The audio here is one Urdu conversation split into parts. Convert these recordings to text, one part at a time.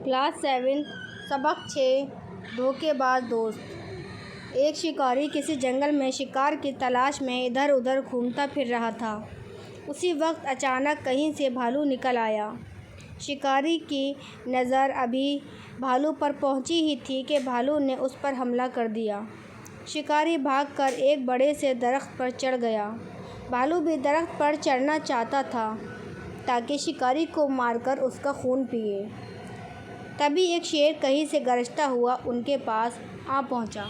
کلاس 7 سبق 6 دھوکے باز دوست۔ ایک شکاری کسی جنگل میں شکار کی تلاش میں ادھر ادھر گھومتا پھر رہا تھا۔ اسی وقت اچانک کہیں سے بھالو نکل آیا۔ شکاری کی نظر ابھی بھالو پر پہنچی ہی تھی کہ بھالو نے اس پر حملہ کر دیا۔ شکاری بھاگ کر ایک بڑے سے درخت پر چڑھ گیا۔ بھالو بھی درخت پر چڑھنا چاہتا تھا تاکہ شکاری کو مار کر اس کا خون پیے۔ تبھی ایک شیر کہیں سے گرجتا ہوا ان کے پاس آ پہنچا۔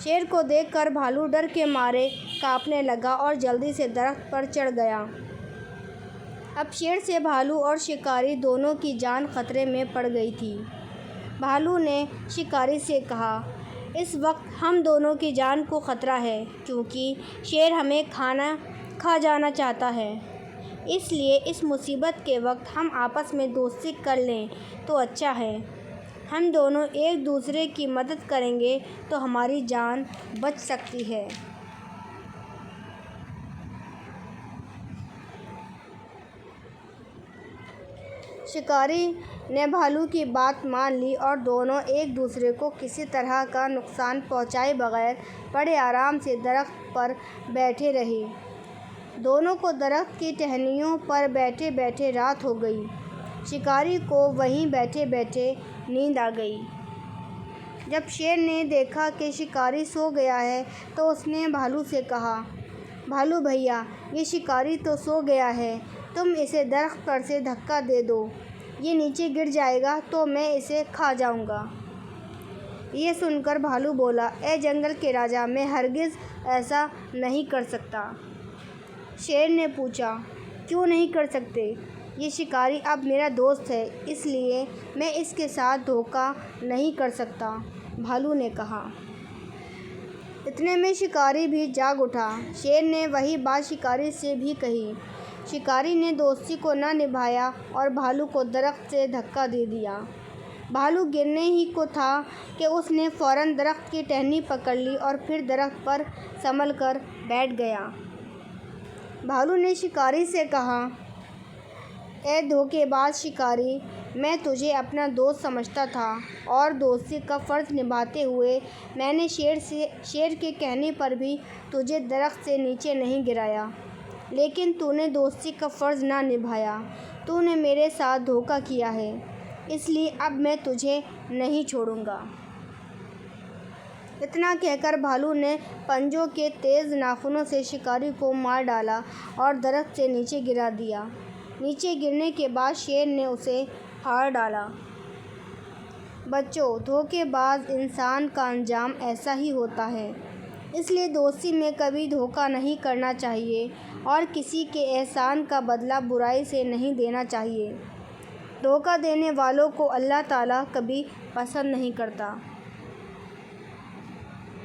شیر کو دیکھ کر بھالو ڈر کے مارے کانپنے لگا اور جلدی سے درخت پر چڑھ گیا۔ اب شیر سے بھالو اور شکاری دونوں کی جان خطرے میں پڑ گئی تھی۔ بھالو نے شکاری سے کہا، اس وقت ہم دونوں کی جان کو خطرہ ہے کیونکہ شیر ہمیں کھا جانا چاہتا ہے۔ اس لیے اس مصیبت کے وقت ہم آپس میں دوستی کر لیں تو اچھا ہے۔ ہم دونوں ایک دوسرے کی مدد کریں گے تو ہماری جان بچ سکتی ہے۔ شکاری نے بھالو کی بات مان لی اور دونوں ایک دوسرے کو کسی طرح کا نقصان پہنچائے بغیر بڑے آرام سے درخت پر بیٹھے رہے۔ دونوں کو درخت کی ٹہنیوں پر بیٹھے بیٹھے رات ہو گئی۔ شکاری کو وہیں بیٹھے بیٹھے نیند آ گئی۔ جب شیر نے دیکھا کہ شکاری سو گیا ہے تو اس نے بھالو سے کہا، بھالو بھیا، یہ شکاری تو سو گیا ہے، تم اسے درخت پر سے دھکا دے دو، یہ نیچے گر جائے گا تو میں اسے کھا جاؤں گا۔ یہ سن کر بھالو بولا، اے جنگل کے راجا، میں ہرگز ایسا نہیں کر سکتا۔ شیر نے پوچھا، کیوں نہیں کر سکتے؟ یہ شکاری اب میرا دوست ہے، اس لیے میں اس کے ساتھ دھوکہ نہیں کر سکتا، بھالو نے کہا۔ اتنے میں شکاری بھی جاگ اٹھا۔ شیر نے وہی بات شکاری سے بھی کہی۔ شکاری نے دوستی کو نہ نبھایا اور بھالو کو درخت سے دھکا دے دیا۔ بھالو گرنے ہی کو تھا کہ اس نے فوراً درخت کی ٹہنی پکڑ لی اور پھر درخت پر سنبھل کر بیٹھ گیا۔ بھالو نے شکاری سے کہا، اے دھوکے باز شکاری، میں تجھے اپنا دوست سمجھتا تھا اور دوستی کا فرض نبھاتے ہوئے میں نے شیر کے کہنے پر بھی تجھے درخت سے نیچے نہیں گرایا، لیکن تو نے دوستی کا فرض نہ نبھایا، تو نے میرے ساتھ دھوکہ کیا ہے، اس لیے اب میں تجھے نہیں چھوڑوں گا۔ اتنا کہہ کر بھالو نے پنجوں کے تیز ناخنوں سے شکاری کو مار ڈالا اور درخت سے نیچے گرا دیا۔ نیچے گرنے کے بعد شیر نے اسے پھاڑ ڈالا۔ بچوں، دھوکے باز انسان کا انجام ایسا ہی ہوتا ہے، اس لیے دوستی میں کبھی دھوکہ نہیں کرنا چاہیے اور کسی کے احسان کا بدلہ برائی سے نہیں دینا چاہیے۔ دھوکہ دینے والوں کو اللہ تعالیٰ کبھی پسند نہیں کرتا۔